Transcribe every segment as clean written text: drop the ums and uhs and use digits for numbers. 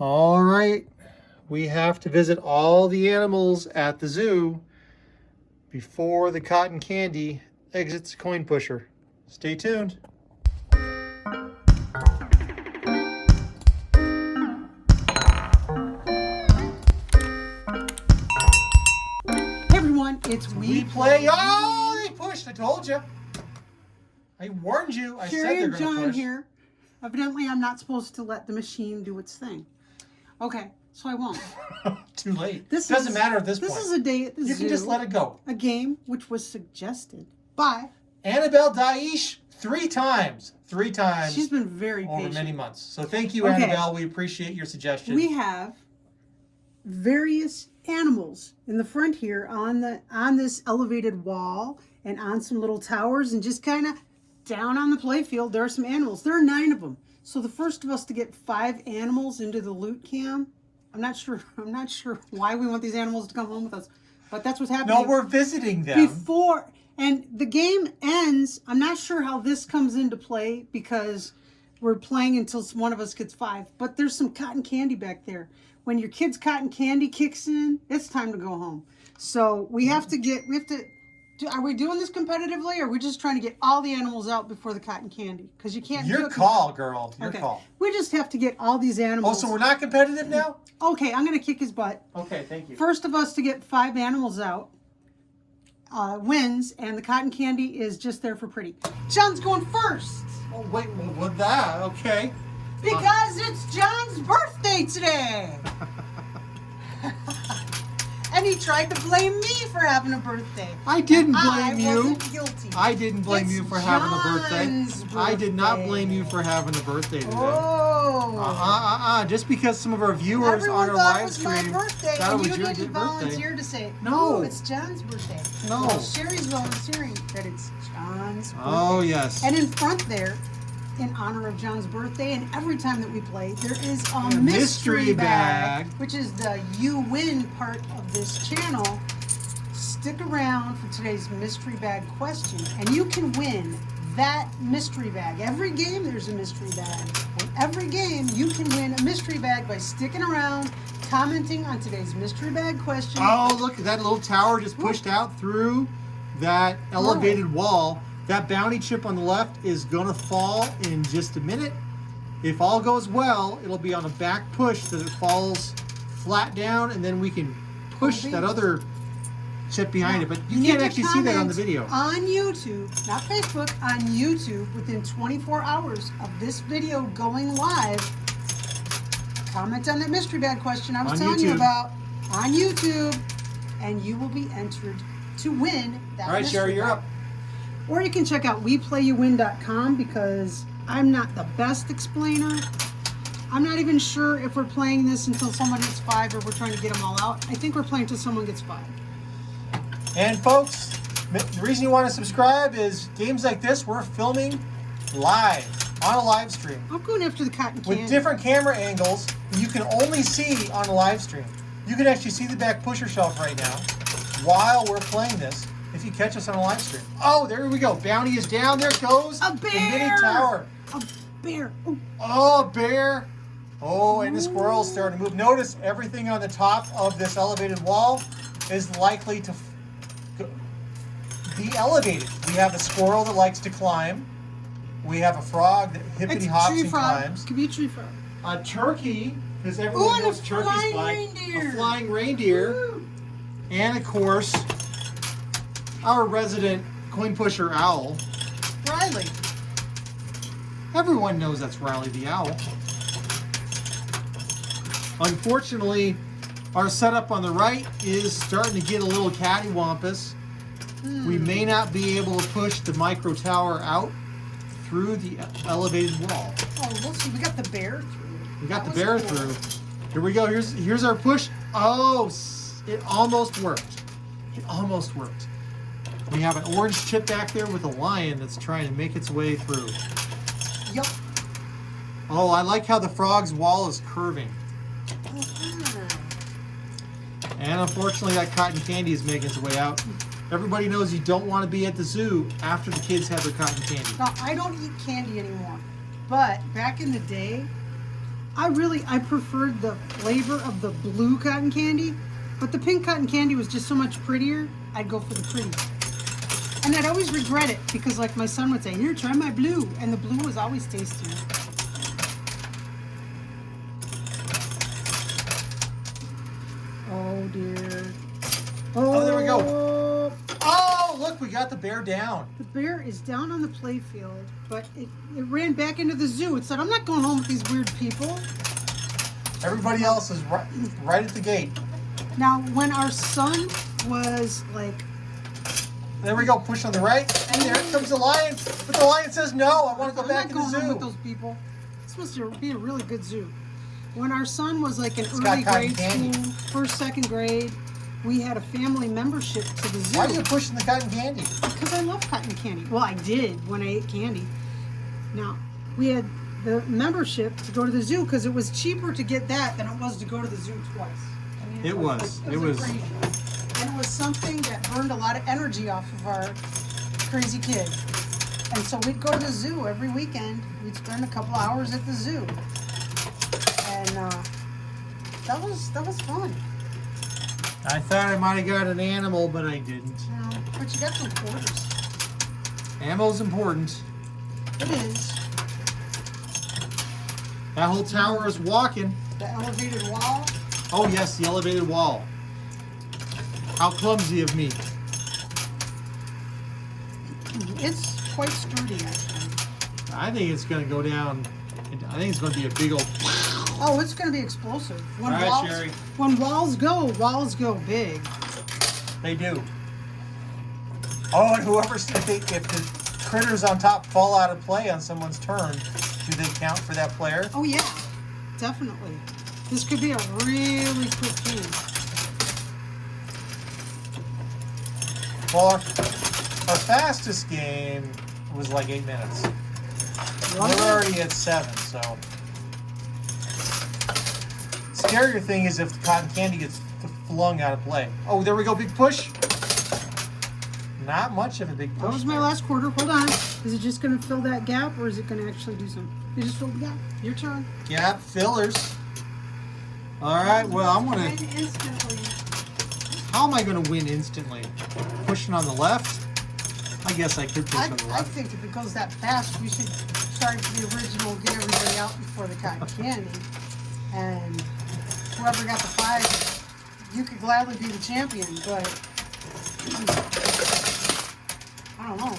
All right, we have to visit all the animals at the zoo before the cotton candy exits the coin pusher. Stay tuned. Hey everyone, it's We play. Oh, they pushed. I told you. I warned you. I said Sherry they're and going to John push. here. Evidently, I'm not supposed to let the machine do its thing. Okay, so I won't. Too late. This Doesn't is- matter at this point. This is a day at the zoo. You can just let it go. A game which was suggested by... Annabelle Daesh 3 times. 3 times. She's been very over patient. many months. So thank you, Okay. Annabelle. We appreciate your suggestion. We have various animals in the front here on this elevated wall and on some little towers, and just kind of down on the playfield there are some animals. There are 9 of them. So the first of us to get 5 animals into the loot cam. I'm not sure why we want these animals to come home with us, but that's what's happening. No, we're visiting them. Before, and the game ends. I'm not sure how this comes into play because we're playing until one of us gets 5, but there's some cotton candy back there. When your kid's cotton candy kicks in, it's time to go home. So we have to are we doing this competitively, or are we just trying to get all the animals out before the cotton candy? Because you can't do Your it. call, girl. Your Okay. call. We just have to get all these Oh, animals. so we're not competitive now? Okay, I'm going to kick his butt. Okay, thank you. First of us to get 5 animals out wins, and the cotton candy is just there for pretty. John's going first Oh, wait, what that? Okay. because it's John's birthday today. And he tried to blame me for having a birthday. I didn't I blame you. wasn't guilty. I didn't blame It's you for having a birthday. John's I did not birthday. blame you for having a birthday today. Oh. Just because some of our viewers Everyone on our thought it live was my stream birthday, thought it and was you your didn't birthday. volunteer to say, No. "Oh, it's John's birthday." No. Well, Sherry's volunteering that it's John's birthday. Oh, yes. And in front there, in honor of John's birthday, and every time that we play, there is a A mystery bag. which is the you win part of this channel. Stick around for today's mystery bag question, and you can win that mystery bag. Every game there's a mystery bag. And every game you can win a mystery bag by sticking around, commenting on today's mystery bag question. Oh, look, that little tower just pushed out through that elevated wall. That bounty chip on the left is going to fall in just a minute. If all goes well, it'll be on a back push so that it falls flat down, and then we can push that other chip behind it. But you need can't to actually see that on the video. On YouTube, not Facebook, on YouTube, within 24 hours of this video going live, comment on that mystery bag question I was On telling you YouTube. about on YouTube, and you will be entered to win that All right, mystery Sherry, you're bag. up. Or you can check out WePlayYouWin.com because I'm not the best explainer. I'm not even sure if we're playing this until someone gets 5 or we're trying to get them all out. I think we're playing until someone gets 5. And folks, the reason you want to subscribe is games like this we're filming live on a live stream I'm going after the cotton candy. with different camera angles that you can only see on a live stream. You can actually see the back pusher shelf right now while we're playing this if you catch us on a live stream. Oh, there we go. Bounty is down. There goes A the mini bear! tower. A bear. Oh, Oh, a bear. Oh, and the squirrel's starting to move. Notice everything on the top of this elevated wall is likely to be elevated. We have a squirrel that likes to climb. We have a frog that it's hippity a hops tree and frog. climbs. Could be a tree frog. A turkey, because Ooh, everyone and knows a turkeys flying fly. reindeer. A flying reindeer. Woo. And of course, our resident coin pusher owl. Riley. Everyone knows that's Riley the owl. Unfortunately, our setup on the right is starting to get a little cattywampus. We may not be able to push the micro tower out through the elevated wall. Oh, we'll see. We got the bear through. We got That the was bear cool. through. Here we go. Here's our push. Oh, it almost worked. It almost worked. We have an orange chip back there with a lion that's trying to make its way through. Yup. Oh, I like how the frog's wall is curving. And unfortunately, that cotton candy is making its way out. Everybody knows you don't want to be at the zoo after the kids have their cotton candy. Now, I don't eat candy anymore. But back in the day, I preferred the flavor of the blue cotton candy, but the pink cotton candy was just so much prettier. I'd go for the pretty. And I'd always regret it because, like, my son would say, "Here, try my blue," and the blue was always tastier. Oh dear. Oh, there we go. Oh, look, we got the bear down. The bear is down on the playfield, but it ran back into the zoo. It said, "I'm not going home with these weird people." Everybody else is right at the gate. Now, when our son was like, There we go, push on the right, and there comes the lion. But the lion says, no, I want to go back in the I'm not going home with zoo. those people. This must be a really good zoo. When our son was like in It's got early cotton grade candy. school, first, second grade, we had a family membership to the zoo. Why are you pushing the cotton candy? Because I love cotton candy. Well, I did when I ate candy. Now, we had the membership to go to the zoo because it was cheaper to get that than it was to go to the zoo twice. I mean, It was. a crazy. And it was something that burned a lot of energy off of our crazy kid. And so we'd go to the zoo every weekend. We'd spend a couple hours at the zoo. And that was fun. I thought I might have got an animal, but I didn't. But you got some quarters. Ammo's important. It is. That whole tower is walking. The elevated wall. Oh yes, the elevated wall. How clumsy of me. It's quite sturdy, actually. I think it's going to go down. I think it's going to be a big old... Oh, it's going to be explosive. When All right, walls, Sherry. When walls go big. They do. Oh, and if the critters on top fall out of play on someone's turn, do they count for that player? Oh yeah, definitely. This could be a really quick game. Well, our fastest game was like 8 minutes. Was We're it? already at 7, so. Scarier thing is if the cotton candy gets flung out of play. Oh, there we go, big push. Not much of a big push. That was my there. last quarter. Hold on. Is it just going to fill that gap, or is it going to actually do something? You just filled the gap. Your turn. Gap fillers. All right, well, I'm going Win to... instantly. How am I going to win instantly? Pushing on the left? I guess I could push on the I left. think if it goes that fast, we should start the original, get everybody out before the cotton candy. And whoever got the 5, you could gladly be the champion, but I don't know.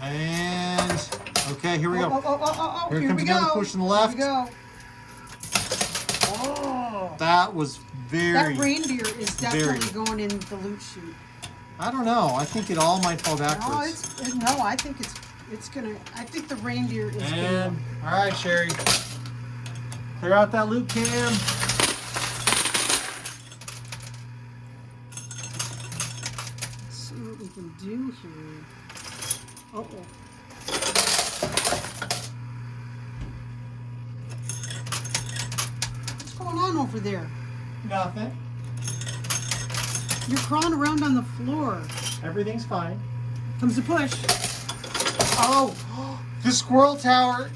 And, okay, here we go. Oh, Here here comes we another go. push on the left. Here we go. Oh, That was very... that reindeer is definitely very- going in the loot chute. I don't know. I think it all might fall No, backwards. I think it's gonna. I think the reindeer is And, gonna. all right, Sherry. Clear out that loot cam. Let's see what we can do here. Uh oh. What's going on over there? Nothing. You're crawling around on the floor. Everything's fine. Comes the push. Oh, the squirrel tower,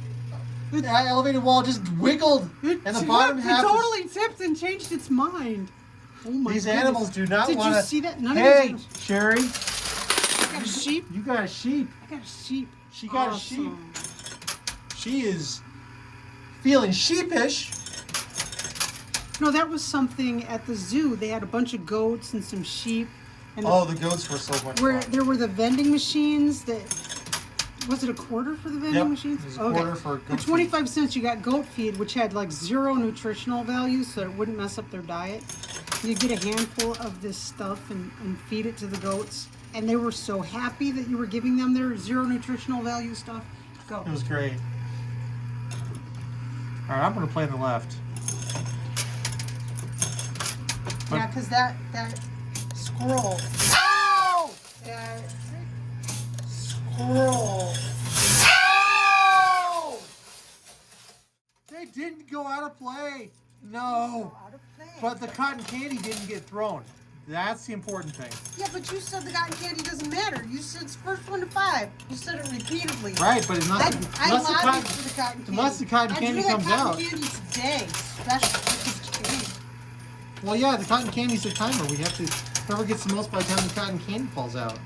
that elevated wall just wiggled, and the bottom half. It totally tipped and changed its mind. Oh my These goodness. animals do not Did want to. you see that? None of Hey, these animals. Sherry, I got a sheep. you got a sheep. I got a sheep. She got a sheep. Awesome. She is feeling sheepish. No, that was something at the zoo. They had a bunch of goats and some sheep. And Oh, the goats were so much where fun. there were the vending machines that was it a quarter for the vending Yep, machines? it was a quarter for At goat feed. 25 cents you got goat feed, which had like 0 nutritional value, so it wouldn't mess up their diet. You get a handful of this stuff and feed it to the goats, and they were so happy that you were giving them their 0 nutritional value stuff. Go. It was great. All right, I'm going to play on the left. Yeah, because that squirrel. Ow! That squirrel. Ow! They didn't go out of play. No. Out of play. But the cotton candy didn't get thrown. That's the important thing. Yeah, but you said the cotton candy doesn't matter. You said it's first one to 5. You said it repeatedly. Right, but I unless lobbied for the cotton candy. unless the cotton candy comes out. I drew that cotton candy today, special. This is cheap. Well, yeah, the cotton candy's a timer. We have to, whoever gets the most by the time the cotton candy falls out.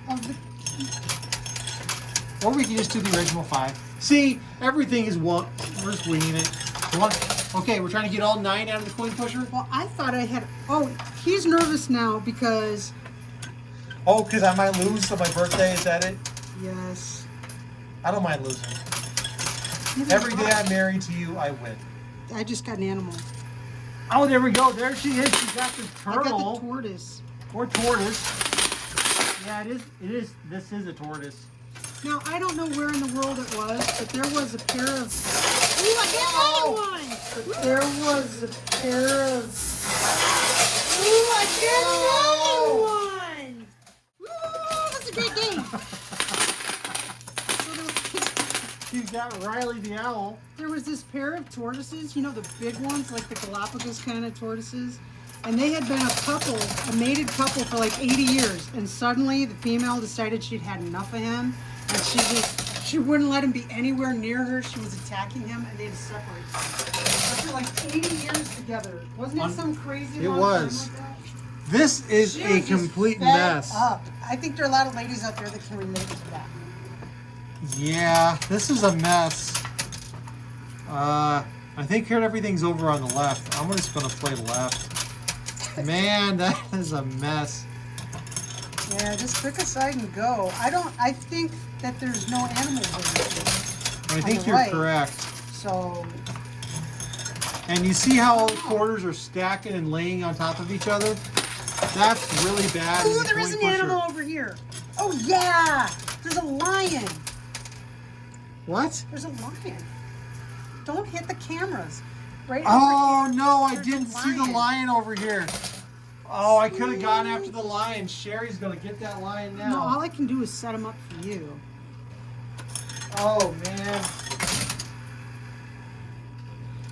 Or we can just do the original 5. See, everything is one. We're just winging it. Okay, we're trying to get all 9 out of the coin pusher. Well, I thought I had. Oh, he's nervous now because. Oh, because I might lose on my birthday. Is that it? Yes. I don't mind losing. Every day I'm married to you, I win. I just got an animal. Oh, there we go. There she is. She got the turtle. I got the tortoise. Or tortoise. Yeah, it is. It is. This is a tortoise. Now, I don't know where in the world it was, but there was a pair of... Ooh, I got another one! But there was a pair of... Ooh, I got another one! Ooh, that's a great game! She's got Riley the owl. There was this pair of tortoises, you know, the big ones, like the Galapagos kind of tortoises. And they had been a mated couple for like 80 years. And suddenly the female decided she'd had enough of him. And she wouldn't let him be anywhere near her. She was attacking him, and they had to separate after like 80 years together. Wasn't it some crazy? It long was. time like that? This is She a was just complete fed mess. up. I think there are a lot of ladies out there that can relate to that. Yeah, this is a mess. I think here everything's over on the left. I'm just gonna play left. Man, that is a mess. Yeah, just pick a side and go. I think that there's no animals in I think you're right. correct. So, And you see how all the quarters are stacking and laying on top of each other? That's really bad. in ooh, the there is coin an pusher. animal over here. Oh yeah, there's a lion. What? There's a lion. Don't hit the cameras. Right Oh over here. no, I There's a didn't see the lion over here. Oh, I could have gone after the lion. Sherry's gonna get that lion now. No, all I can do is set him up for you. Oh man.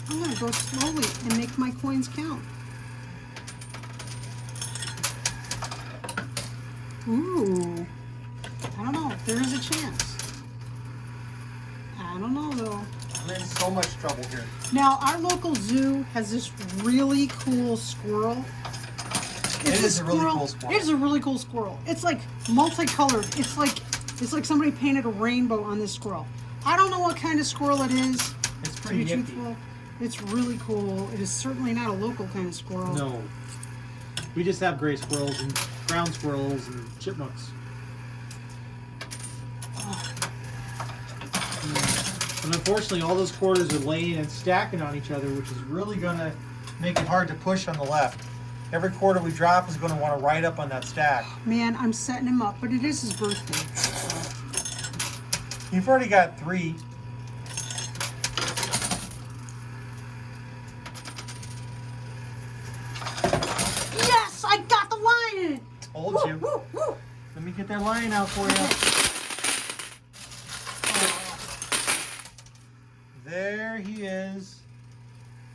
I'm gonna go slowly and make my coins count. Ooh. I don't know. There is a chance. I don't know though. I'm in so much trouble here. Now, our local zoo has this really cool squirrel. It is a really cool squirrel. It is a really cool squirrel. It's like multicolored. It's like somebody painted a rainbow on this squirrel. I don't know what kind of squirrel it is. It's To pretty be yippy. truthful, it's really cool. It is certainly not a local kind of squirrel. No. We just have gray squirrels and brown squirrels and chipmunks. And unfortunately, all those quarters are laying and stacking on each other, which is really going to make it hard to push on the left. Every quarter we drop is going to want to ride up on that stack. Man, I'm setting him up, but it is his birthday. You've already got 3. Yes, I got the lion. Told Woo, you. woo, woo. Let me get that lion out for you. There he is.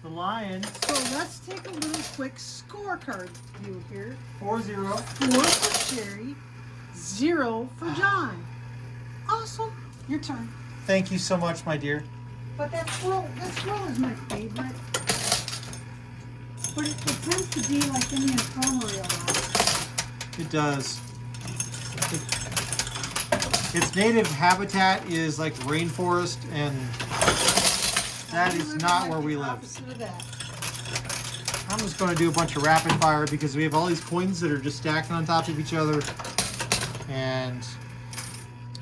The lion. So let's take a little quick scorecard view here. 4-0. 4 for Sherry, 0 for John. Awesome. Your turn. Thank you so much, my dear. But that squirrel is my favorite. But it tends to be like in the infirmary a lot. It does. Its native habitat is like rainforest, and that is not where we live. Opposite of that. I'm just going to do a bunch of rapid fire because we have all these coins that are just stacking on top of each other. And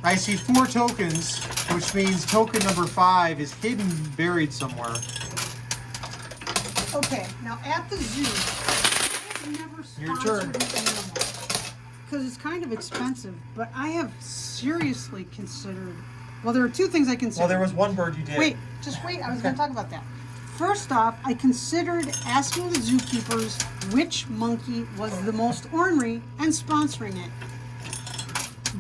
I see 4 tokens, which means token number 5 is hidden, buried somewhere. Okay, now at the zoo, I've never Your sponsored turn. an animal because it's kind of expensive. But I have seriously considered. Well, there are 2 things I considered. Well, there was one bird you did. Wait, just wait. I was going to talk about that. First off, I considered asking the zookeepers which monkey was the most ornery and sponsoring it.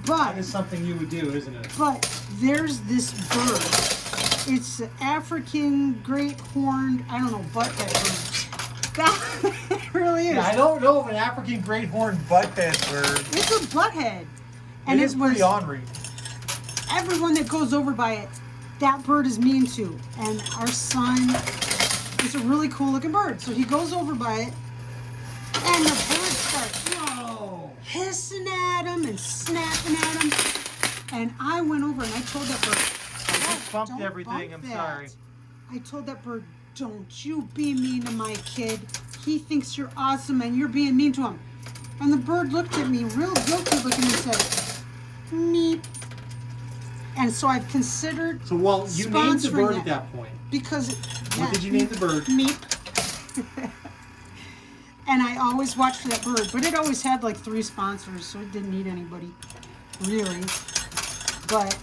But That is something you would do, isn't it? But there's this bird. It's the African great horned, I don't know, butt that bird. That really is. Yeah, I don't know of an African great horned butthead bird. It's a butthead. And It is pretty ornery. Everyone that goes over by it, that bird is mean to. And our son is a really cool looking bird. So he goes over by it, and the bird starts hissing at him and snapping at him. And I went over and I told that bird, I just bumped "Don't everything. bump I'm that." sorry. I told that bird, don't you be mean to my kid. He thinks you're awesome and you're being mean to him. And the bird looked at me real guilty looking and said, meep. And so I've considered So, well, you named the bird sponsoring at that point. because What did you name the bird? Meep. And I always watched for that bird, but it always had like 3 sponsors, so it didn't need anybody, really. But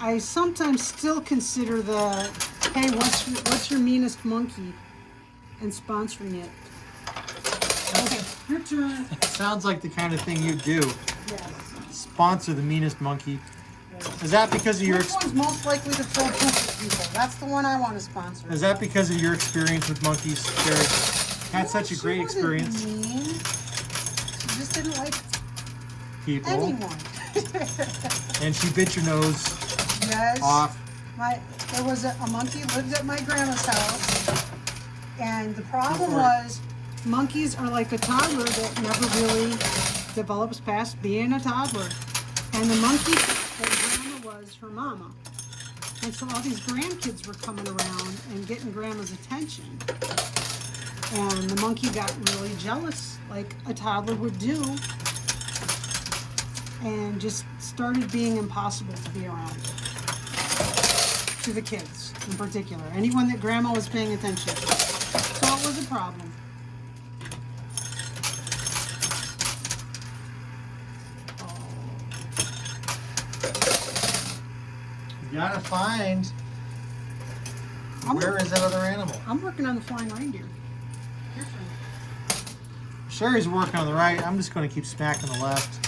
I sometimes still consider the, hey, what's your meanest monkey, and sponsoring it. Okay, your turn. Sounds like the kind of thing you do. Yes. Sponsor the meanest monkey. Is that because of your Which one's most likely to throw poop at people? That's the one I want to sponsor. Is that because of your experience with monkeys, Jerry? Had such a great experience. Mean. She just didn't like People. anyone. And she bit your nose Yes. off. There was a monkey lived at my grandma's house, and the problem Go for it. was monkeys are like a toddler that never really develops past being a toddler. And the monkey that grandma was her mama. And so all these grandkids were coming around and getting grandma's attention. And the monkey got really jealous, like a toddler would do, and just started being impossible to be around. To the kids, in particular. Anyone that grandma was paying attention to. So it was a problem. You gotta find where is that other animal? I'm working on the flying reindeer. Your turn. Sherry's working on the right. I'm just going to keep smacking the left.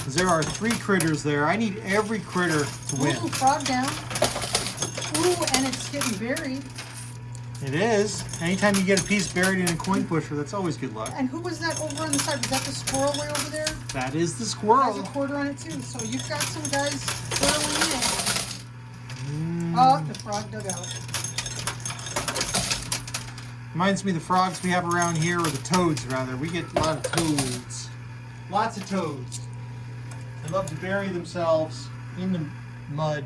'Cause there are 3 critters there. I need every critter to win. Ooh, frog down. Ooh, and it's getting buried. It is. Anytime you get a piece buried in a coin pusher, that's always good luck. And who was that over on the side? Was that the squirrel way over there? That is the There's squirrel. a quarter on it too. So you've got some guys swirling in. Oh, the frog dug out. Reminds me of the frogs we have around here, or the toads rather. We get a lot of toads. Lots of toads. They love to bury themselves in the mud.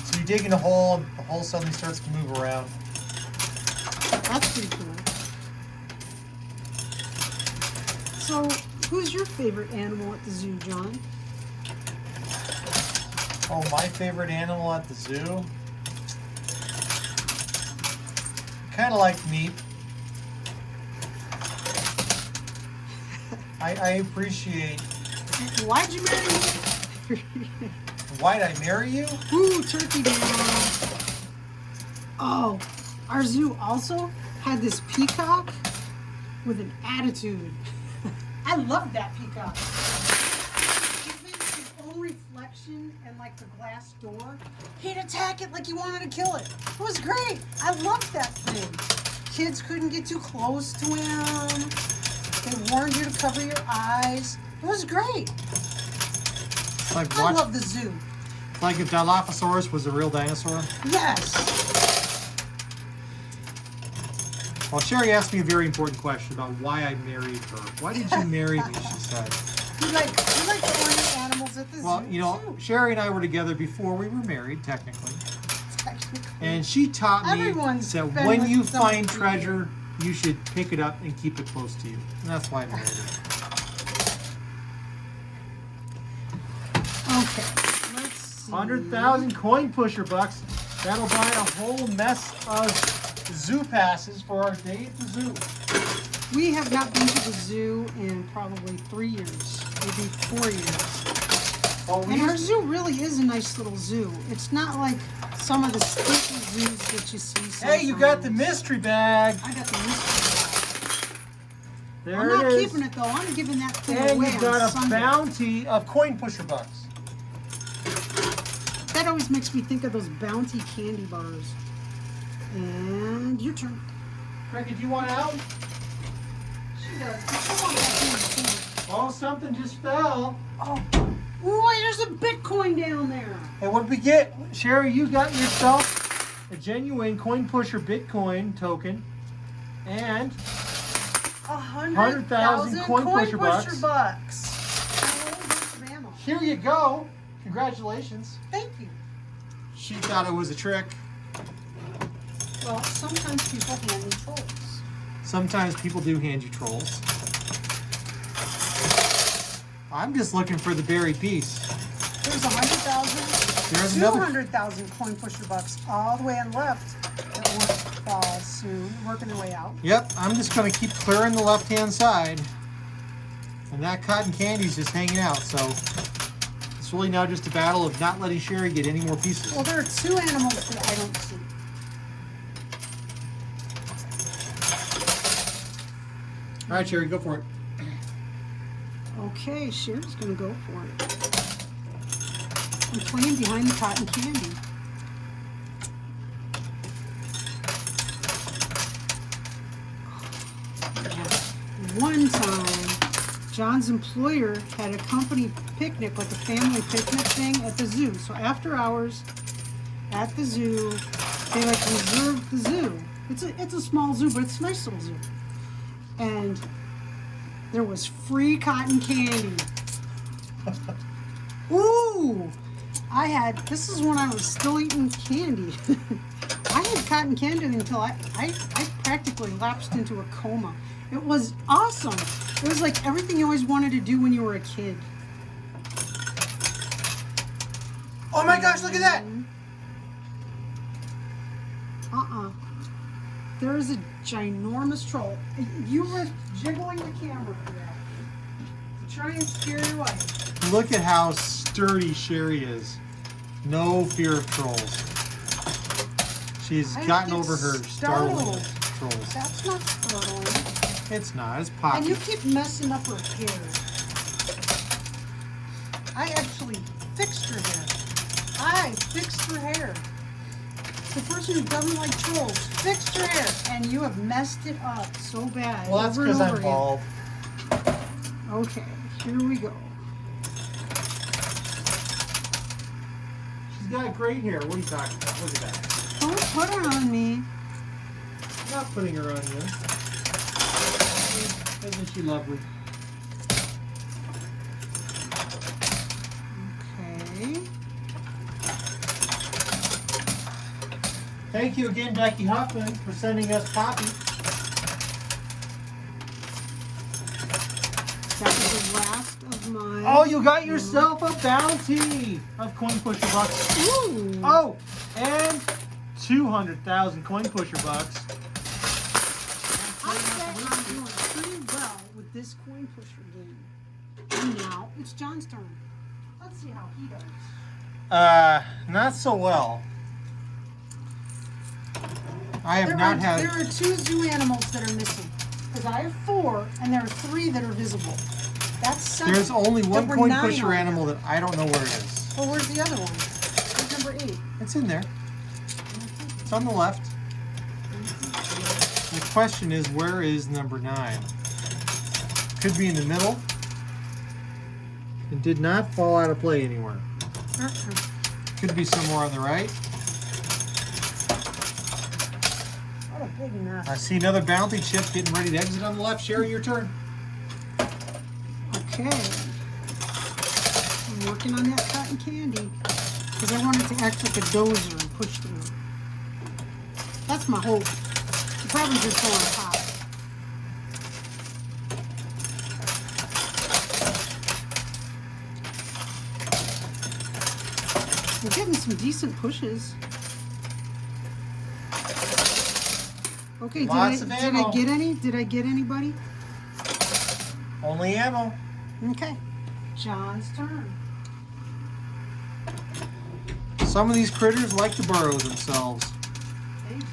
So you dig in a hole, and the hole suddenly starts to move around. That's pretty cool. So, who's your favorite animal at the zoo, John? Oh, my favorite animal at the zoo? Kind of like meat. I appreciate. Why'd you marry me? Why'd I marry you? Ooh, turkey down. Oh, our zoo also had this peacock with an attitude. I love that peacock. Even his own reflection and like the glass door, he'd attack it like he wanted to kill it. It was great. I loved that thing. Kids couldn't get too close to him. They warned you to cover your eyes. It was great. It's like I love the zoo. like if Dilophosaurus was a real dinosaur. Yes. Well, Sherry asked me a very important question about why I married her. Why did you marry me, she said. You like the animals at the zoo. Well, you know, too. Sherry and I were together before we were married, technically. Technically. And she taught me Everyone's that been when with you someone find for treasure, you should pick it up and keep it close to you. And that's why I married her. Okay. Let's see. 100,000 coin pusher bucks. That'll buy a whole mess of zoo passes for our day at the zoo. We have not been to the zoo in probably 3 years, maybe 4 years. Well, we And our used- zoo really is a nice little zoo. It's not like some of the spooky zoos that you see. Hey, you got the sometimes. mystery bag. I got the mystery. There I'm it not is. keeping it though. I'm giving that thing And away you've on got a Sunday. bounty of coin pusher bucks. That always makes me think of those bounty candy bars. And Your turn. Cricket, do you want out? She does. She wants that thing. Oh, something just fell. Oh. Boy, there's a Bitcoin down there. Hey, what did we get? Sherry, you got yourself a genuine coin pusher Bitcoin token and 100,000 coin pusher bucks. bucks. Here you go. Congratulations. Thank you. She thought it was a trick. Well, sometimes people hand me trolls. Sometimes people do hand you trolls. I'm just looking for the buried piece. There's 100,000, There's another. 200,000 coin pusher bucks all the way on the left that won't fall soon, working their way out. Yep, I'm just going to keep clearing the left-hand side. And that cotton candy's just hanging out, so it's really now just a battle of not letting Sherry get any more pieces. Well, there are two animals that I don't see. All right, Sherry, go for it. Okay, Sherry's gonna go for it. I'm playing behind the cotton candy. One time, John's employer had a company picnic, like a family picnic thing at the zoo. So after hours at the zoo, they like reserved the zoo. It's a small zoo, but it's a nice little zoo. And there was free cotton candy. Ooh! This is when I was still eating candy. I had cotton candy until I practically lapsed into a coma. It was awesome. It was like everything you always wanted to do when you were a kid. Oh my gosh, look at that! There is a ginormous troll. You were jiggling the camera for that. To try and scare your wife. Look at how sturdy Sherry is. No fear of trolls. She's gotten over her startling trolls. That's not startling. It's not. It's poppy. And you keep messing up her hair. I actually fixed her hair. I fixed her hair. The person who doesn't like trolls fixed her hair, and you have messed it up so bad. Well, that's because I'm bald. Okay, here we go. She's got great hair. What are you talking about? Look at that. Don't put her on me. I'm not putting her on you. Isn't she lovely? Okay. Thank you again, Becky Huffman, for sending us Poppy. That was the last of mine. Oh, you got yourself a bounty of coin pusher bucks. Ooh. Oh, and 200,000 coin pusher bucks. I bet I'm doing pretty well with this coin pusher game. And now it's John's turn. Let's see how he does. Not so well. I have not had. There are 2 zoo animals that are missing. Because I have 4, and there are 3 that are visible. That's 7. There's only one There were coin 9 pusher on animal there. that I don't know where it is. Well, where's the other one? Where's number 8? It's in there. It's on the left. The question is, where is number 9? Could be in the middle. It did not fall out of play anywhere. Could be somewhere on the right. What a big mess. I see another bounty chip getting ready to exit on the left. Sherry, your turn. Okay. I'm working on that cotton candy. Because I want it to act like a dozer and push through. That's my hope. You probably just go on top. We're getting some decent pushes. Okay, Lots of ammo. I get any? Did I get anybody? Only ammo. Okay. John's turn. Some of these critters like to burrow themselves. They do.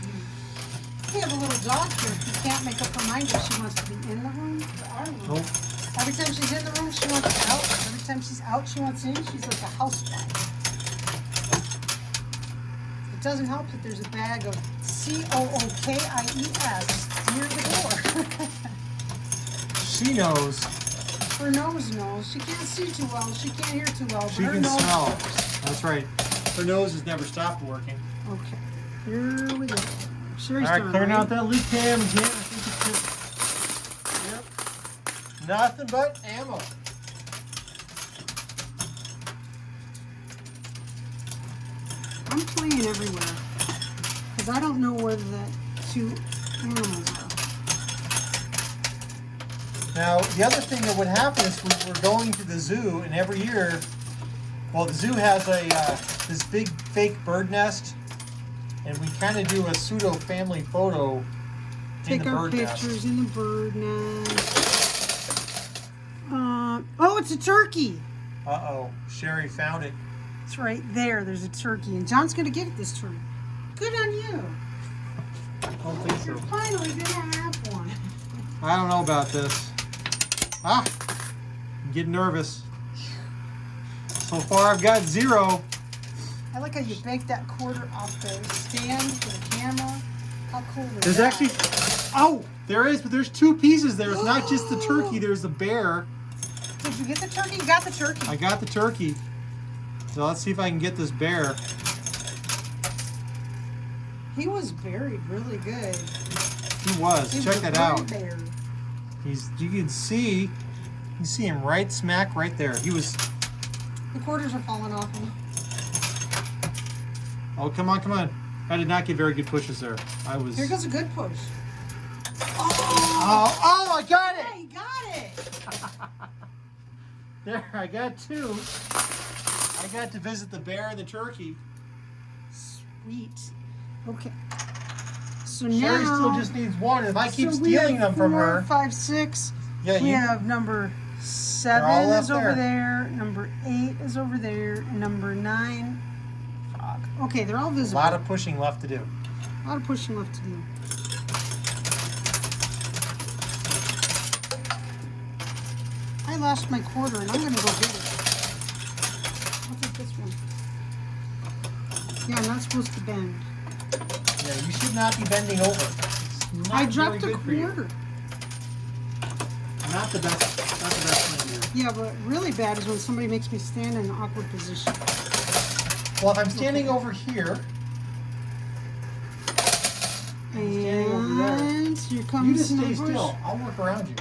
We have a little dog here who can't make up her mind if she wants to be in the room or our room. Nope. Every time she's in the room, she wants out. Every time she's out, she wants in. She's like a housefly. It doesn't help that there's a bag of near the door. She knows. Her nose knows. She can't see too well. She can't hear too well. But She her can nose smell. knows. That's right. Her nose has never stopped working. Okay. Here we go. Sherry's All right, turn, clearing right? out that loot cam again. I think it's just, yep. Nothing but ammo. I'm playing everywhere because I don't know where the two animals are. Now, the other thing that would happen is we're going to the zoo, and every year, well, the zoo has a this big fake bird nest, and we kind of do a pseudo family photo in Take the our bird pictures nest. in the bird nest. Oh, it's a turkey. Uh-oh, Sherry found it. It's right there. There's a turkey, and John's gonna get it this turn. Good on you. I don't think You're so. finally gonna have one. I don't know about this. I'm getting nervous. So far, I've got 0. I like how you baked that quarter off the stand for the camera. How cool is There's that? actually, oh, there is, but there's 2 pieces there. It's not just the turkey. There's the bear. Did you get the turkey? You got the turkey. I got the turkey. So let's see if I can get this bear. He was buried really good. He was. He Check was a that very out. bear. You can see him right smack right there. He was. The quarters are falling off him. Oh, come on, come on. I did not get very good pushes there. I was. Here goes a good push. Oh, I got Yeah, it. you got it. There, I got 2. I got to visit the bear and the turkey. Sweet. Okay. So Sherry now still just needs 1. If I keep so we stealing have them from 4, her. 5, 6. Yeah, We you. have number 7 all up is over there. there. Number 8 is over there. And number 9. Frog. Okay, they're all A visible. lot of pushing left to do. A lot of pushing left to do. I lost my quarter and I'm gonna go get it. I'll take this one. Yeah, I'm not supposed to bend. Yeah, you should not be bending over. It's not I dropped very a good for you. quarter. Not the best. Not the best thing to do. Yeah, but really bad is when somebody makes me stand in an awkward position. Well, if I'm standing over here, standing over there. And here you comes just my stay bush. still. I'll work around you.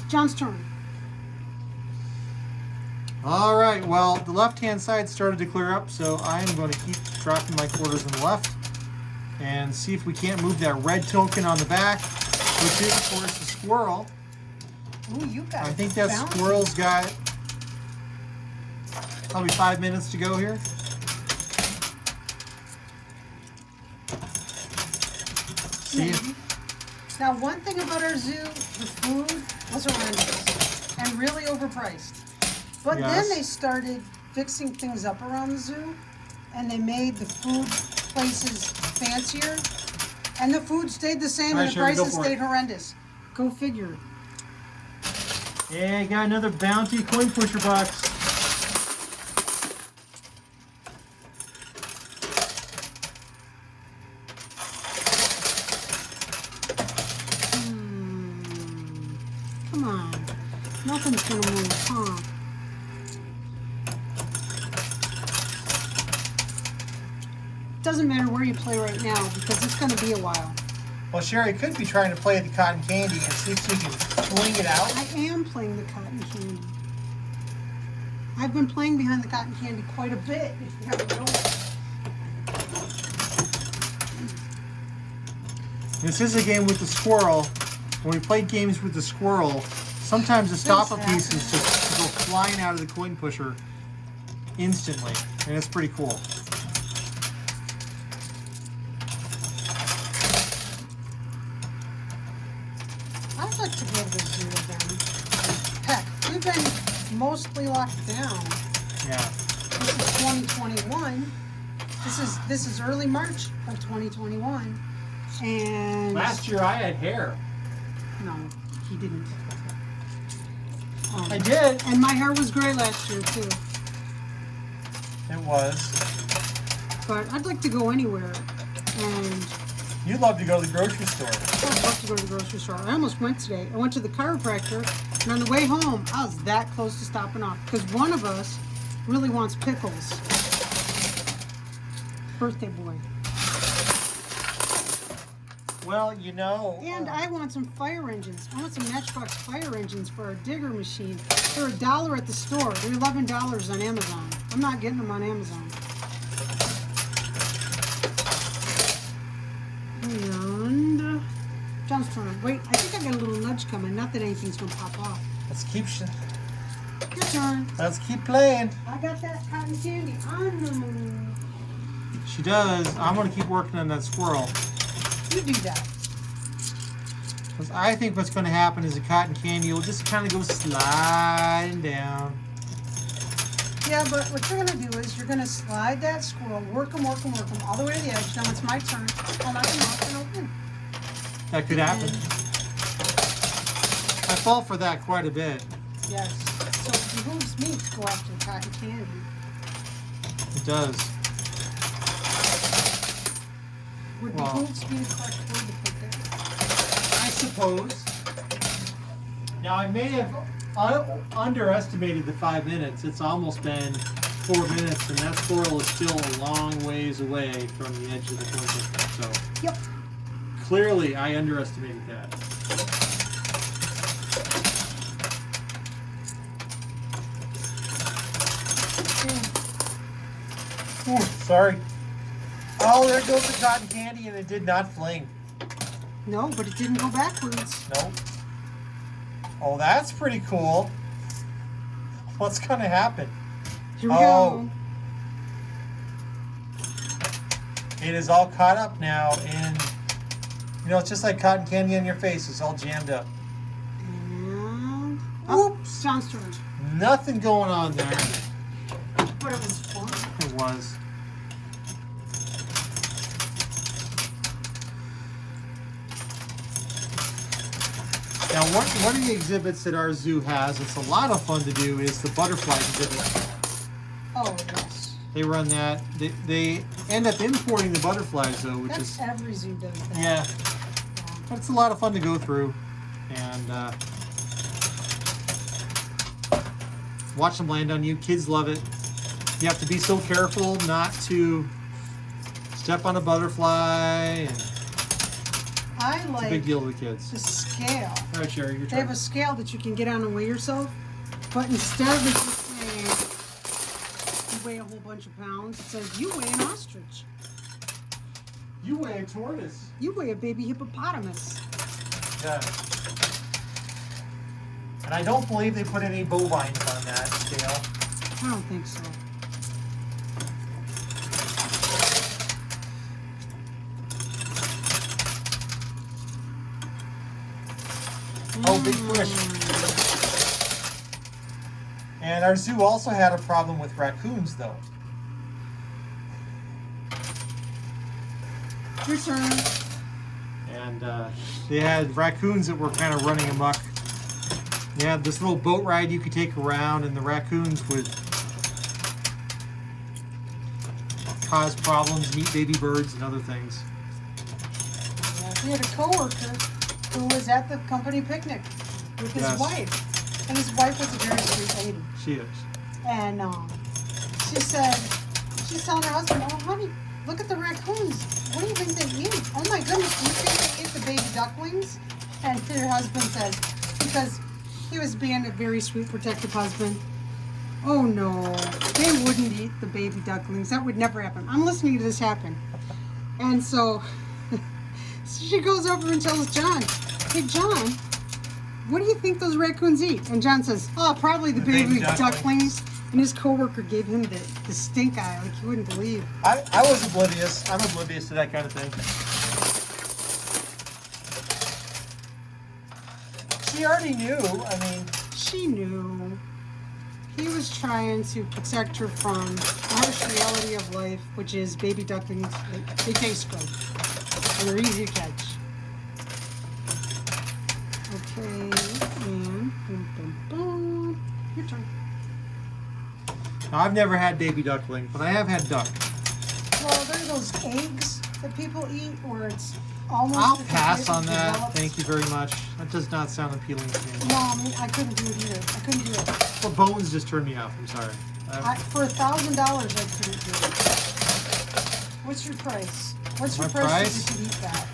John's turn. All right. Well, the left-hand side started to clear up, so I'm going to keep dropping my quarters in the left and see if we can't move that red token on the back, which is, of course, the squirrel. Ooh, you got I think that bouncy. squirrel's got probably 5 minutes to go here. See if Maybe. Now, one thing about our zoo, the food was horrendous and really overpriced. But Yes. then they started fixing things up around the zoo, and they made the food places fancier, and the food stayed the same, All right, and the Sherry, go prices for it. stayed horrendous. Go figure. Yeah, I got another bounty coin pusher box. Come on. Nothing's gonna move, huh? Doesn't matter where you play right now because it's gonna be a while. Well, Sherry could be trying to play the cotton candy and see if she can fling it out. I am playing the cotton candy. I've been playing behind the cotton candy quite a bit, if you haven't noticed. This is a game with the squirrel. When we played games with the squirrel, sometimes the stopper pieces just go flying out of the coin pusher instantly, and it's pretty cool. I'd like to go to the zoo again. Heck, we've been mostly locked down. Yeah. This is 2021. This is early March of 2021. And Last year I had hair. no, he didn't. I did. And my hair was gray last year too. It was. But I'd like to go anywhere and You love to go to the grocery store. I love to go to the grocery store. I almost went today. I went to the chiropractor, and on the way home, I was that close to stopping off because one of us really wants pickles. Birthday boy. Well, you know. And I want some fire engines. I want some Matchbox fire engines for our digger machine. They're $1 at the store. They're $11 on Amazon. I'm not getting them on Amazon. And John's turn. Wait, I think I got a little nudge coming. Not that anything's gonna pop off. Let's keep. Your turn. Let's keep playing. I got that cotton candy on. She does. I'm gonna keep working on that squirrel. You do that. Because I think what's going to happen is the cotton candy will just kind of go sliding down. Yeah, but what you're going to do is you're going to slide that squirrel, work them all the way to the edge. Now it's my turn. I'll knock them off and open. That could happen. I fall for that quite a bit. Yes. So it behooves me to go after the cotton candy. It does. Would behooves be the correct word to put there? I suppose. Now I may have underestimated the 5 minutes. It's almost been 4 minutes, and that squirrel is still a long ways away from the edge of the cornfield. So Yep. clearly, I underestimated that. Ooh, sorry. Oh, there goes the cotton candy, and it did not fling. No, but it didn't go backwards. Nope. Oh, that's pretty cool. What's going to happen? Here we go. It is all caught up now, and you know, it's just like cotton candy on your face. It's all jammed up. And Oops. John's turn. Nothing going on there. But it was fun. It was. Now, one of the exhibits that our zoo has, it's a lot of fun to do, is the butterfly exhibit. Oh, yes. They run that. They end up importing the butterflies, though, which That's is... every zoo does that. Yeah. But it's a lot of fun to go through. And watch them land on you. Kids love it. You have to be so careful not to step on a butterfly. And I it's a like big deal to the kids. the scale. All right, Sherry, your They have turn. a scale that you can get on and weigh yourself, but instead of it just saying you weigh a whole bunch of pounds, it says you weigh an ostrich. You weigh a tortoise. You weigh a baby hippopotamus. Yeah. And I don't believe they put any bovines on that scale. I don't think so. Oh, big fish. And our zoo also had a problem with raccoons, though. Your turn. And they had raccoons that were kind of running amok. They had this little boat ride you could take around, and the raccoons would cause problems, meet baby birds and other things. We had a coworker who was at the company picnic with his Yes. wife, and his wife was a very sweet lady. She is. And she said, she's telling her husband, "Oh, honey, look at the raccoons. What do you think they eat? Oh my goodness, do you think they eat the baby ducklings?" And her husband says, because he was being a very sweet, protective husband, "Oh no, they wouldn't eat the baby ducklings. That would never happen." I'm listening to this happen. And so she goes over and tells John, "Hey, John, what do you think those raccoons eat?" And John says, "Oh, probably the baby ducklings." And his coworker gave him the stink eye, like you wouldn't believe. I was oblivious. I'm oblivious to that kind of thing. She already knew. I mean, She knew. He was trying to protect her from the harsh reality of life, which is baby ducklings. They taste good. And they're easy to catch. Okay, and boom, boom, boom. Your turn. now I've never had baby duckling, but I have had duck. Well, there are those eggs that people eat where almost. I'll if pass it on that. develops- Thank you very much. That does not sound appealing to me. No, I mean, I couldn't do it either. I couldn't do it. Well, bones just turned me off. I'm sorry. For $1,000, I couldn't do it. What's your price? What's your My price price? that you could eat that?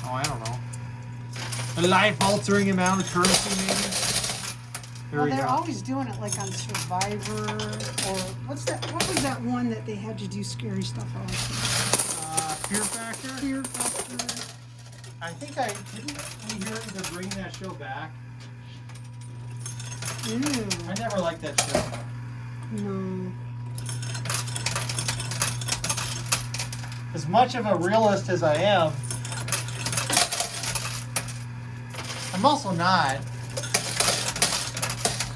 Oh, I don't know. A life-altering amount of currency, maybe? There Well, we they're go. always doing it like on Survivor or what's that? What was that one that they had you do scary stuff on? Fear Factor? Fear Factor. I think didn't we hear they're bringing that show back? Ew. I never liked that show. No. As much of a realist as I am, I'm also not.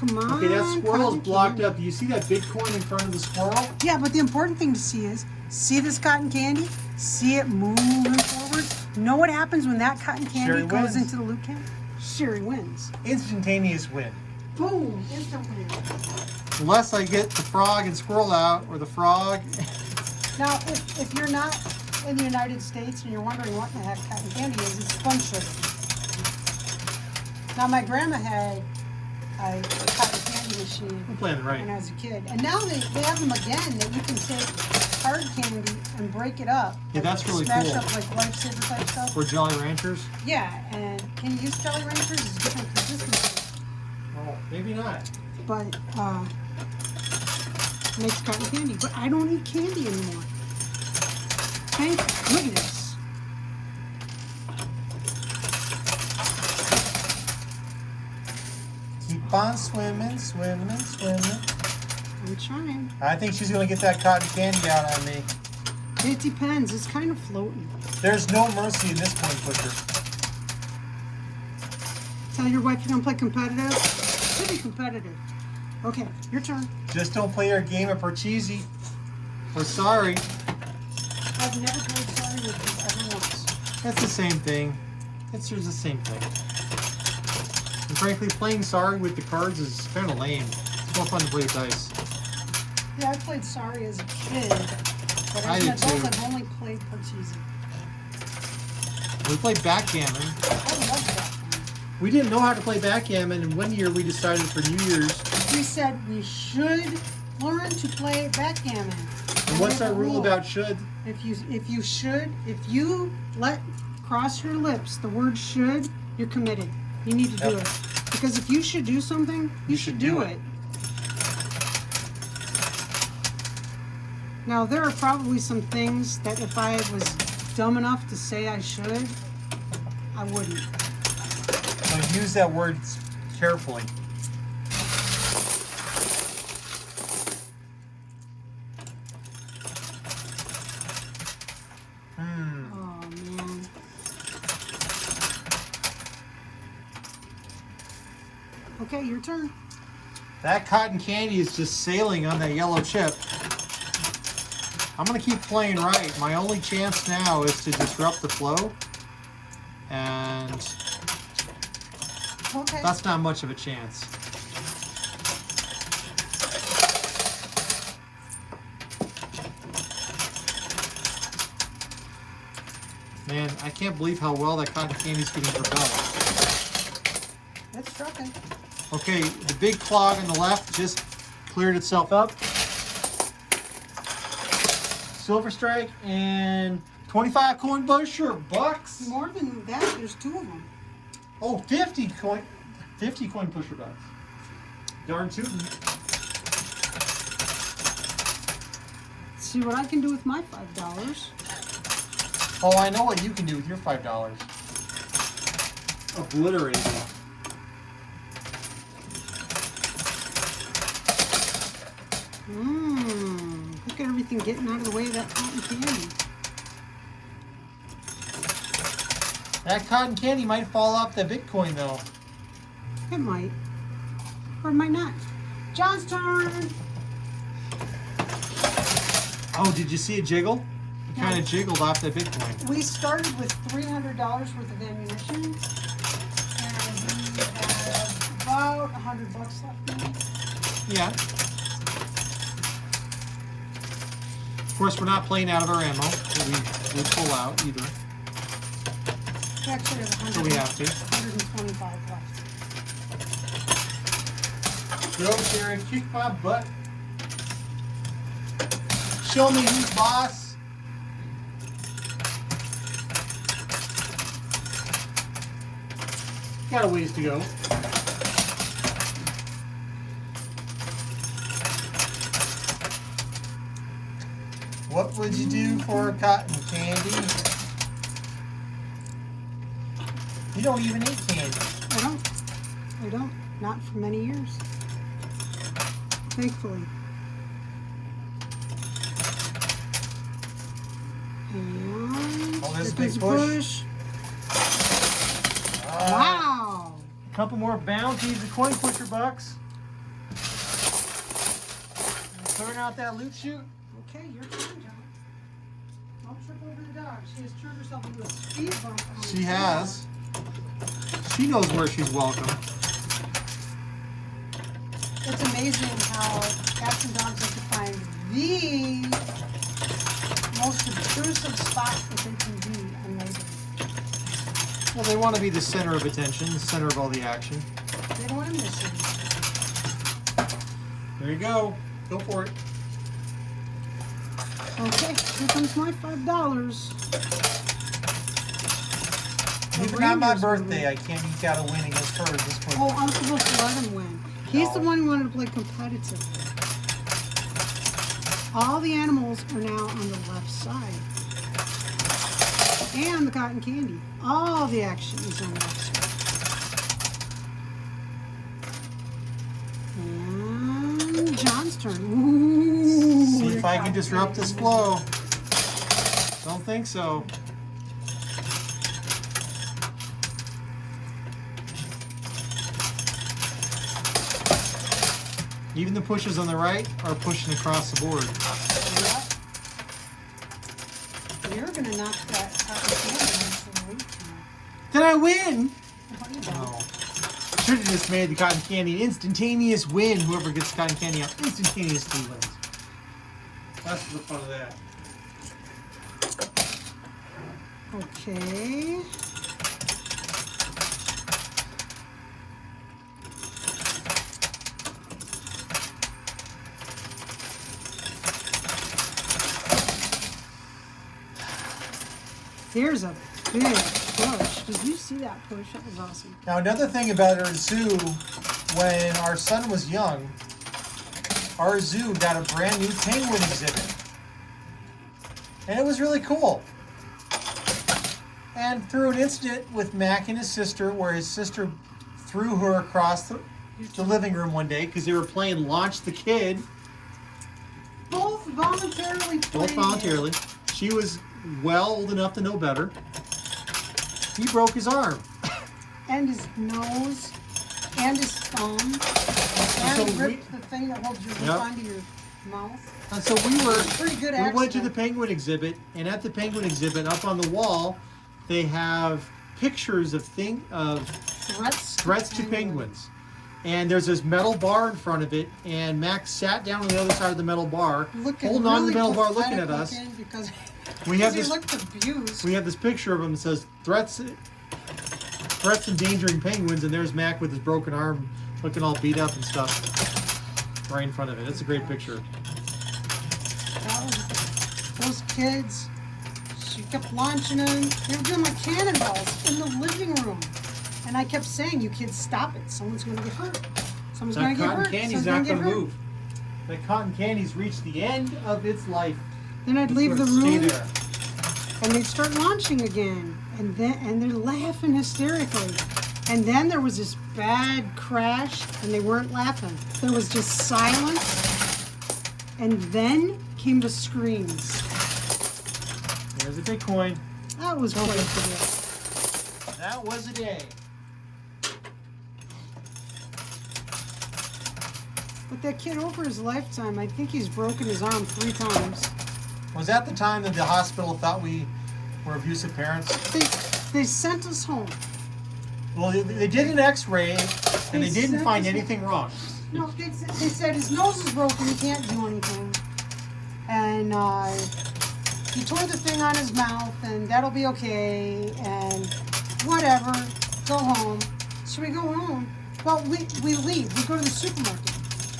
Come on. Okay, that squirrel's cotton blocked candy. up. Do you see that Bitcoin in front of the squirrel? Yeah, but the important thing to see is, see this cotton candy? See it moving forward? You know what happens when that cotton candy Sherry goes wins. into the loot can? Sherry wins. Instantaneous win. Boom, instant win. Unless I get the frog and squirrel out, or the frog. Now, if you're not in the United States and you're wondering what the heck cotton candy is, it's spun sugar. Now, my grandma had a cotton candy machine I'm playing when right. I was a kid. And now they have them again that you can take hard candy and break it up. Yeah, that's really Smash cool. up like Lifesaver type stuff. For Jolly Ranchers? Yeah, and can you use Jolly Ranchers? It's different consistency. Oh, maybe not. But, makes cotton candy. But I don't eat candy anymore. Thank goodness. Keep on swimming, swimming, swimming. I'm trying. I think she's going to get that cotton candy out on me. It depends. It's kind of floating. There's no mercy in this coin pusher. Tell your wife you don't play competitive. Should be competitive. Okay, your turn. Just don't play our game of Parcheesi. Or sorry. I've never played Sorry with you ever once. That's the same thing. It's just the same thing. And frankly, playing sorry with the cards is kind of lame. It's more fun to play with dice. Yeah, I played Sorry as a kid, but I as an did adult, too. I've only played Parcheesi. We played backgammon. I love that one. We didn't know how to play backgammon, and one year we decided for New Year's. We said we should learn to play backgammon. And what's that rule about should? If you let cross your lips the word should, you're committed. You need to do Yep. it. Because if you should do something, you should do it. Now there are probably some things that if I was dumb enough to say I should, I wouldn't. So use that word carefully. Oh man. Okay, your turn. That cotton candy is just sailing on that yellow chip. I'm going to keep playing right. My only chance now is to disrupt the flow. And Okay. that's not much of a chance. Man, I can't believe how well that cotton candy's getting propelled. It's trucking. Okay, the big clog on the left just cleared itself up. Silver strike and 25 coin pusher bucks. More than that, there's two of them. Oh, 50 coin pusher bucks. Darn tootin'. See what I can do with my $5. Oh, I know what you can do with your $5. Obliterate it. Look at everything getting out of the way of that cotton candy. That cotton candy might fall off the Bitcoin though. It might. Or it might not. John's turn! Oh, did you see it jiggle? It No. kind of jiggled off that Bitcoin. We started with $300 worth of ammunition. And we have about $100 left in it. Yeah. Of course, we're not playing out of our ammo, so we pull out either. We actually have So we have to. 125 left. Go, Sharon, kick my butt. Show me who's boss. Got a ways to go. What would you do for a cotton candy? You don't even eat candy. I don't. Not for many years. Thankfully. And Oh, there's a here big comes push. Wow. A couple more bounties of coin pusher bucks. Turn out that loot chute. Okay, your turn, John. Don't trip over the dog. She has turned herself into a speed bump. She has. She knows where she's welcome. It's amazing how cats and dogs have to find the most obtrusive spot that they can be unlabeled. Well, they want to be the center of attention, the center of all the action. They don't want to miss it. There you go. Go for it. Okay, here comes my $5. Even on my birthday, I can't eke out a win against her this quick. Oh, I'm supposed to let him win. He's the No. one who wanted to play competitively. All the animals are now on the left side. And the cotton candy. All the action is on the left side. And John's turn. Ooh, See your if I can cotton disrupt this candy. flow. Don't think so. Even the pushes on the right are pushing across the board. Yep. You're going to knock that cotton candy out the way tonight. Did I win? No, you don't. No. Should have just made the cotton candy an instantaneous win. Whoever gets the cotton candy out instantaneously wins. That's the fun of that. Okay. There's a big push. Did you see that push? That was awesome. Now, another thing about our zoo, when our son was young, our zoo got a brand new penguin exhibit. And it was really cool. And through an incident with Mac and his sister, where his sister threw her across the living room one day because they were playing Launch the Kid, Both voluntarily. both voluntarily. She was well old enough to know better. He broke his arm. And his nose. And his thumb. And So ripped the thing that holds your lip Yep. onto your mouth. And so we Pretty good went to the accident. penguin exhibit, and at the penguin exhibit, up on the wall, they have pictures of threats to penguins. And there's this metal bar in front of it, and Max sat down on the other side of the metal bar, Looking holding on to really the metal bar, looking at pathetic us. looking Because We have he this. looked abused. We have this picture of him that says threats endangering penguins, and there's Mac with his broken arm, looking all beat up and stuff, right in front of it. It's a great picture. Those kids, she kept launching them. They were doing like cannonballs in the living room. And I kept saying, you kids, stop it. Someone's going to get hurt. Someone's going That to get cotton hurt. candy's Someone's not gonna going to get hurt. move. That cotton candy's reached the end of its life. Then I'd It's leave the gonna stay room there. and they'd start launching again. And they're laughing hysterically. And then there was this bad crash and they weren't laughing. There was just silence. And then came the screams. There's a big coin. That was quite a day. That was a day. But that kid, over his lifetime, I think he's broken his arm 3 times. Was that the time that the hospital thought we were abusive parents? They sent us home. Well, they did an X-ray, and they didn't sent find us- anything wrong. No, they said his nose is broken, he can't do anything. And he tore the thing on his mouth, and that'll be okay. And whatever, go home. So we go home. Well, we leave. We go to the supermarket.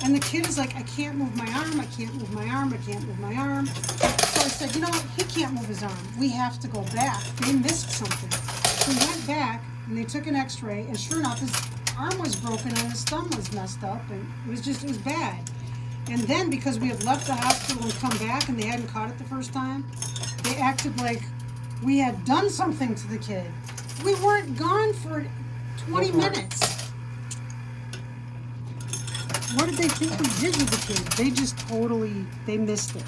And the kid is like, I can't move my arm. I can't move my arm. I can't move my arm. So I said, you know what? He can't move his arm. We have to go back. They missed something. So we went back and they took an x-ray. And sure enough, his arm was broken and his thumb was messed up. And it was bad. And then because we had left the hospital and come back and they hadn't caught it the first time, they acted like we had done something to the kid. We weren't gone for 20 minutes. What did they think we did with the kid? They just they missed it.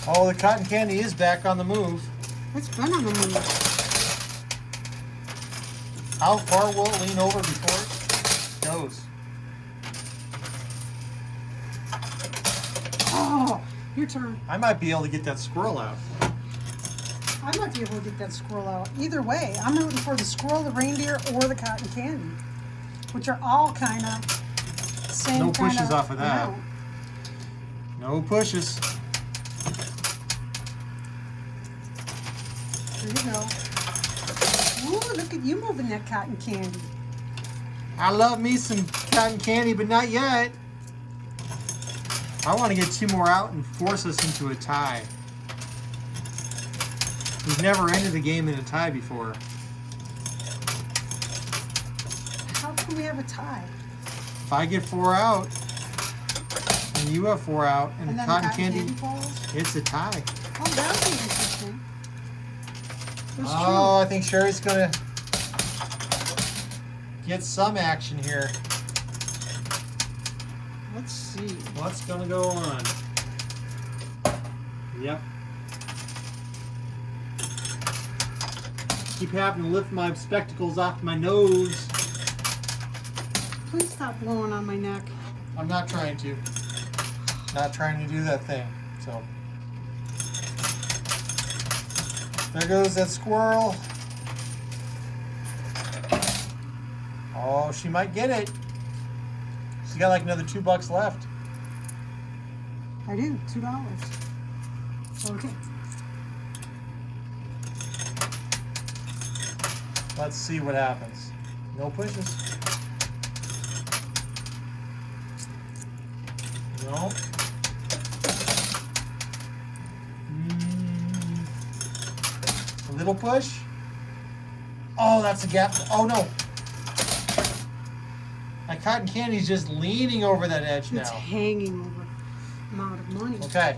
Oh, the cotton candy is back on the move. It's been on the move. How far will it lean over before it goes? Oh, your turn. I might be able to get that squirrel out. I might be able to get that squirrel out. Either way, I'm rooting for the squirrel, the reindeer, or the cotton candy, which are all kind of same. No pushes off of that. amount. No pushes. There you go. Ooh, look at you moving that cotton candy. I love me some cotton candy, but not yet. I want to get 2 more out and force us into a tie. We've never ended the game in a tie before. How can we have a tie? If I get 4 out, and you have 4 out, and the then cotton the candy, falls? it's a tie. Oh, that would be interesting. That's Oh, I think Sherry's gonna get some action here. true. Let's see. What's gonna go on? Yep. Keep having to lift my spectacles off my nose. Please stop blowing on my neck. I'm not trying to. Not trying to do that thing. So there goes that squirrel. Oh, she might get it. She's got like another $2 left. I do. $2. Okay. Let's see what happens. No pushes. No. A little push. Oh, that's a gap. Oh no. My cotton candy's just leaning over that edge It's now. hanging over. I'm out of money. Okay.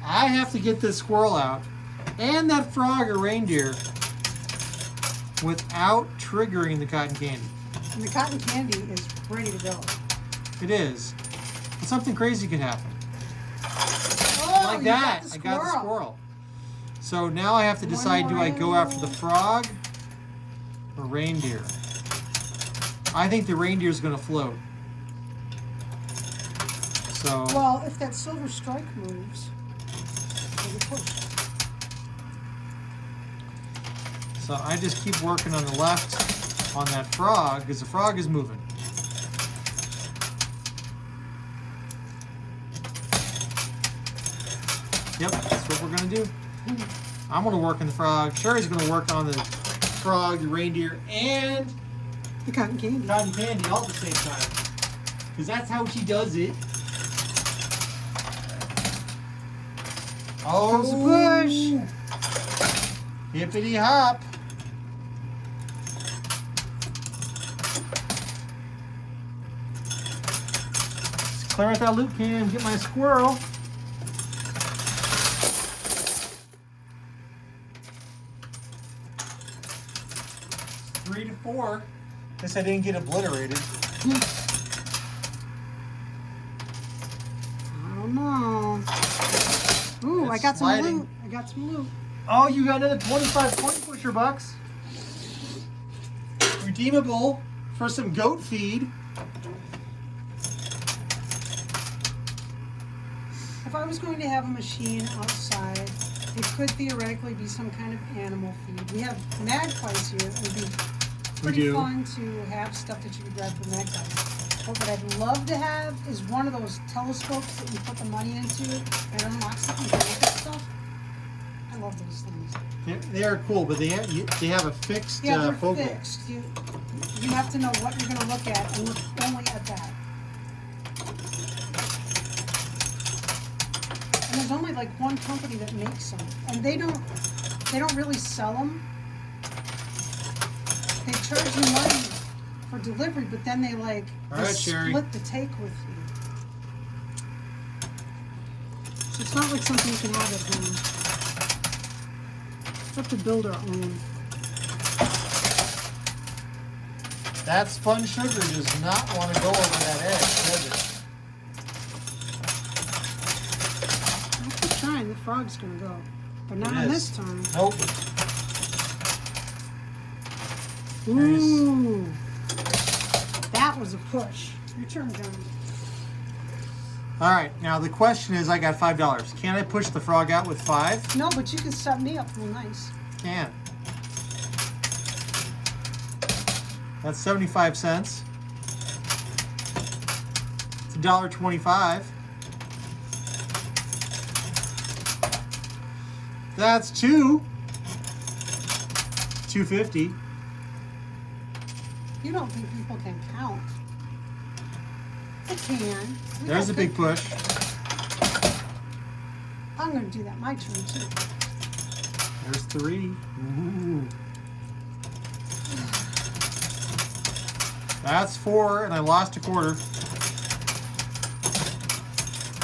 I have to get this squirrel out and that frog or reindeer without triggering the cotton candy. And the cotton candy is ready to go. It is. But something crazy can happen. Oh, Like you that. got I got the squirrel. So now I have to decide, do I go after the frog or reindeer? I think the reindeer is going to float. So Well, if that silver strike moves, it'll push. So I just keep working on the left on that frog because the frog is moving. Yep, that's what we're going to do. I'm going to work on the frog. Sherry's going to work on the frog, the reindeer, and The cotton candy. cotton candy all at the same time. Because that's how she does it. Oh, Comes the push. Hippity hop. Let's clear out that loot can, get my squirrel. It's 3 to 4. Guess I didn't get obliterated. I don't know. Ooh, I It's got some sliding. loot. I got some loot. Oh, you got another 25 point pusher bucks. Redeemable for some goat feed. If I was going to have a machine outside, it could theoretically be some kind of animal feed. We have magpies here. It would be pretty do. fun to have stuff that you could grab from magpies. But what I'd love to have is one of those telescopes that you put the money into and unlocks it and you can look at stuff. I love those things. They are cool, but they have a fixed Yeah, they're focal. fixed. You have to know what you're going to look at and look only at that. And there's only like one company that makes them, and they don't really sell them. They charge you money for delivery, but then they like split the take with you. So it's not like something you can have at home. We have to build our own. That spun sugar does not want to go over that edge, does it? I'll keep trying. The frog's going to go. But not on this time. Nope. Ooh. That was a push. Your turn, John. All right. Now the question is, I got $5. Can I push the frog out with 5? No, but you can set me up real nice. Can. That's 75 cents. It's $1.25. That's $2.50. You don't think people can count? They can. There's a big push. I'm going to do that. My turn, too. There's 3. Ooh. That's 4, and I lost a quarter.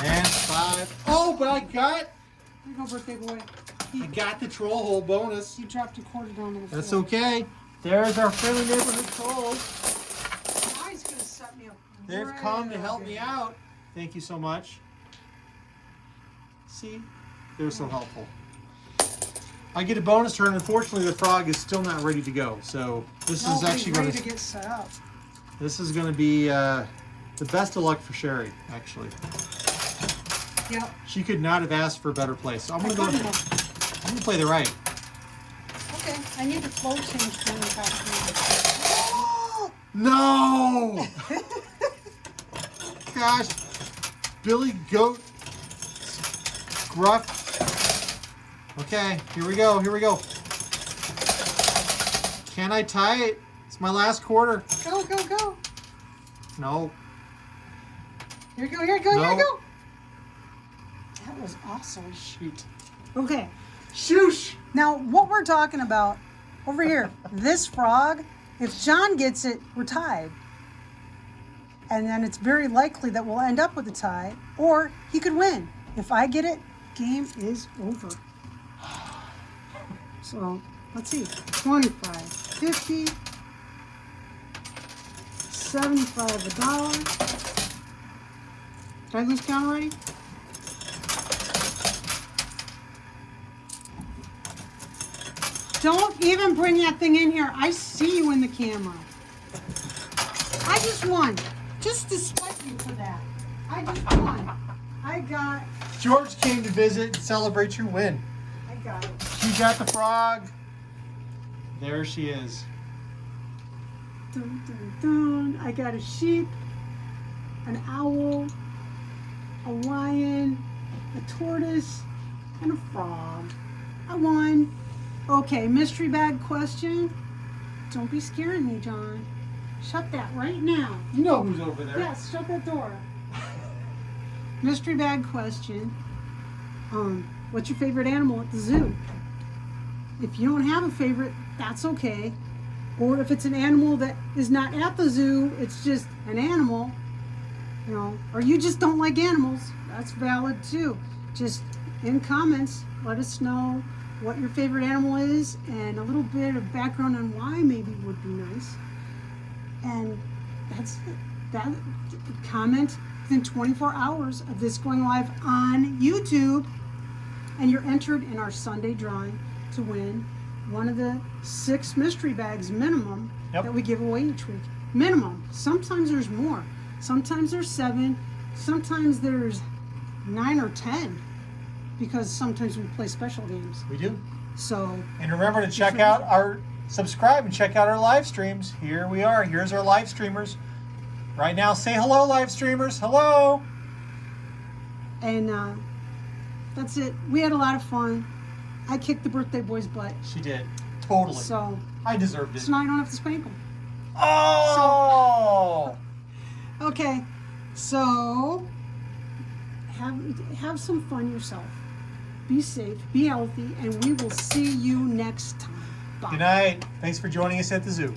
And 5. Oh, but I got... Here you go, birthday boy. I got the troll hole bonus. You dropped a quarter down on the floor. That's okay. There's our friendly neighborhood trolls. Now he's going to set me up. They've come to help me out. Thank you so much. See? They're so helpful. I get a bonus turn. Unfortunately, the frog is still not ready to go. So this is actually going to get set up. This is going to be the best of luck for Sherry, actually. Yep. She could not have asked for a better place. So I'm going to go. I'm going to play the right. Okay. I need the flow change for me. No! Gosh. Billy Goat. Gruff. Okay, here we go. Here we go. Can I tie it? It's my last quarter. Go, go, go. No. Here you go, here you go, No. here you go. That was awesome. Shoot. Okay. Shoosh! Now, what we're talking about over here, this frog, if John gets it, we're tied. And then it's very likely that we'll end up with a tie, or he could win. If I get it, game is over. So, let's see. 25, 50, 75, $1. Did I lose count already? Don't even bring that thing in here. I see you in the camera. I just won. Just to spite you for that. I just won. I got... George came to visit and celebrate your win. I got it. She got the frog. There she is. Dun, dun, dun. I got a sheep, an owl, a lion, a tortoise, and a frog. I won. Okay, mystery bag question. Don't be scaring me, John. Shut that right now. You know who's over there. Yes, shut that door. Mystery bag question. What's your favorite animal at the zoo? If you don't have a favorite, that's okay. Or if it's an animal that is not at the zoo, it's just an animal, you know, or you just don't like animals, that's valid too. Just in comments, let us know what your favorite animal is and a little bit of background on why maybe would be nice. And that's it. That comment within 24 hours of this going live on YouTube, and you're entered in our Sunday drawing to win one of the 6 mystery bags minimum that we give away each week. Minimum. Sometimes there's more. Sometimes there's 7. Sometimes there's 9 or 10, because sometimes we play special games. We do. So. And remember to check out subscribe and check out our live streams. Here we are. Here's our live streamers. Right now, say hello, live streamers. Hello. And that's it. We had a lot of fun. I kicked the birthday boy's butt. She did. Totally. So I deserved it. now I don't have to spank him. Oh! Okay. So have some fun yourself. Be safe, be healthy, and we will see you next time. Bye. Good night. Thanks for joining us at the zoo.